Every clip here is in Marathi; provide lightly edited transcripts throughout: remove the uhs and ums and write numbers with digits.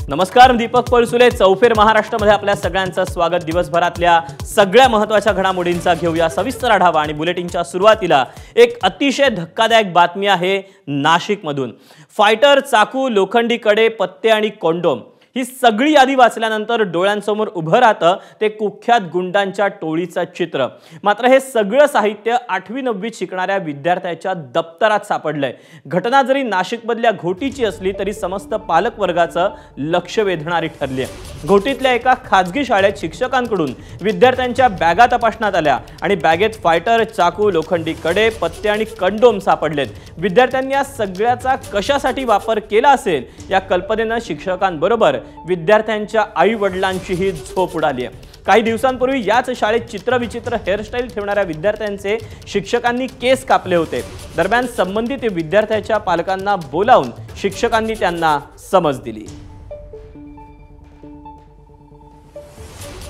नमस्कार, दीपक पळसुले चौफेर महाराष्ट्रामध्ये आपल्या सगळ्यांचं स्वागत। दिवसभरातल्या सगळ्या महत्त्वाच्या घडामोडींचा घेऊया सविस्तर आढावा आणि बुलेटिनच्या सुरुवातीला एक अतिशय धक्कादायक बातमी आहे नाशिकमधून। फायटर, चाकू, लोखंडी कडे, पत्ते आणि कॉन्डोम ही सगळी यादी वाचल्यानंतर डोळ्यांसमोर उभं राहतं ते कुख्यात गुंडांच्या टोळीचं चित्र। मात्र हे सगळं साहित्य 8वी 9वीत शिकणाऱ्या विद्यार्थ्याच्या दप्तरात सापडलंय। घटना जरी नाशिकमधल्या घोटीची असली तरी समस्त पालक वर्गाचं लक्ष वेधणारी ठरली आहे। घोटीतल्या एका खाजगी शाळेत शिक्षकांकडून विद्यार्थ्यांच्या बॅगा तपासण्यात आल्या आणि बॅगेत फायटर, चाकू, लोखंडी कडे, पत्ते आणि कंडोम सापडलेत। विद्यार्थ्यांनी या सगळ्याचा कशासाठी वापर केला असेल या कल्पनेनं शिक्षकांबरोबर विद्यार्थ्यांच्या आई वडिलांचीही झोप उडाली आहे। काही दिवसांपूर्वी याच शाळेत चित्रविचित्र हेअरस्टाईल ठेवणाऱ्या विद्यार्थ्यांचे शिक्षकांनी केस कापले होते। दरम्यान संबंधित विद्यार्थ्याच्या पालकांना बोलावून शिक्षकांनी त्यांना समज दिली।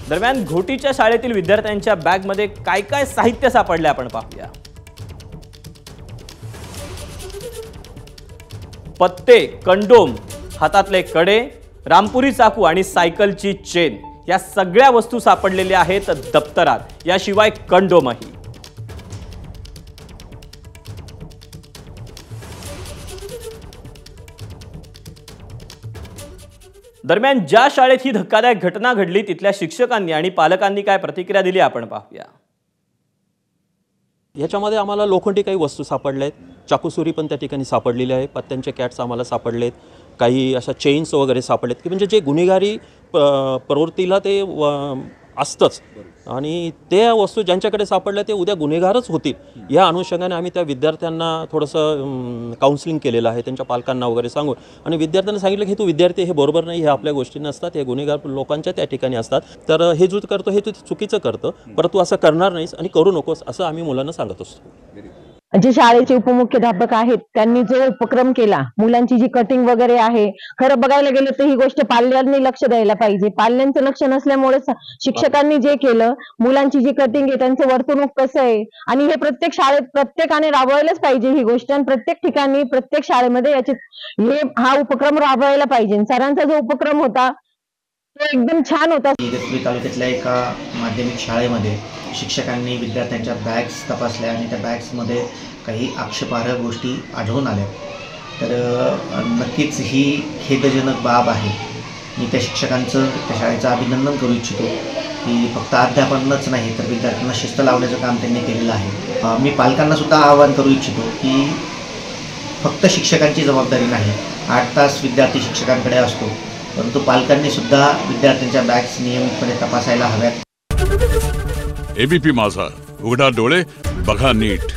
दरम्यान घोटीच्या शाळेतील विद्यार्थ्यांच्या बॅगमध्ये काय काय साहित्य सापडले आपण पाहूया। पत्ते, कंडोम, हातातले कडे, रामपुरी चाकू आणि सायकलची चेन या सगळ्या वस्तू सापडलेल्या आहेत दप्तरात। याशिवाय कंडोमही। दरम्यान ज्या शाळेत ही धक्कादायक घटना घडली तिथल्या शिक्षकांनी आणि पालकांनी काय प्रतिक्रिया दिली आपण पाहूया। याच्यामध्ये आम्हाला लोखंडी काही वस्तू सापडल्या आहेत, चाकूसुरी पण त्या ठिकाणी सापडलेली आहे, पत्त्यांचे कॅट्स आम्हाला सापडलेत, काही अशा चेन्स वगैरे सापडलेत की म्हणजे जे गुन्हेगारी प्रवृत्तीला ते असतंच आणि त्या वस्तू ज्यांच्याकडे सापडल्या ते उद्या गुन्हेगारच होतील या अनुषंगाने आम्ही त्या विद्यार्थ्यांना थोडंसं काउन्सिलिंग केलेलं आहे, त्यांच्या पालकांना वगैरे सांगून। आणि विद्यार्थ्यांना सांगितलं की हे तू विद्यार्थी हे बरोबर नाही, हे आपल्या गोष्टी नसतात, हे गुन्हेगार लोकांच्या त्या ठिकाणी असतात, तर हे जो करतो हे तू चुकीचं करतं, परत तू असं करणार नाहीस आणि करू नकोस असं आम्ही मुलांना सांगत असतो। जे शाळेचे उपमुख्याध्यापक आहेत त्यांनी जो उपक्रम केला, मुलांची जी कटिंग वगैरे आहे, खरं बघायला गेलं तर ही गोष्ट पाल्यांनी लक्ष द्यायला पाहिजे। पाल्यांचं लक्ष नसल्यामुळे शिक्षकांनी जे केलं, मुलांची जी कटिंग आहे, त्यांचं वर्तणूक कसं आहे आणि हे प्रत्येक शाळेत प्रत्येकाने राबवायलाच पाहिजे ही गोष्ट आणि प्रत्येक ठिकाणी प्रत्येक शाळेमध्ये हा उपक्रम राबवायला पाहिजे। सरांचा जो उपक्रम होता तो एकदम छान होता। इगतपुरी तालुक्यातल्या एका माध्यमिक शाळेमध्ये शिक्षकांनी विद्यार्थ्यांच्या बॅग्स तपासल्या आणि त्या बॅग्समध्ये काही आक्षेपार्ह गोष्टी आढळून आल्या। तर नक्कीच ही खेदजनक बाब आहे। मी त्या शिक्षकांचं, त्या शाळेचं अभिनंदन करू इच्छितो की फक्त अध्यापनच नाही तर विद्यार्थ्यांना शिस्त लावण्याचं काम त्यांनी केलेलं आहे। मी पालकांनासुद्धा आवाहन करू इच्छितो की फक्त शिक्षकांची जबाबदारी नाही, 8 तास विद्यार्थी शिक्षकांकडे असतो, परंतु पालकांनी सुद्धा विद्यार्थ्यांच्या बॅग्स नियमितपणे तपासायला हव्यात। एबीपी माझा, उघडा डोळे बघा नीट।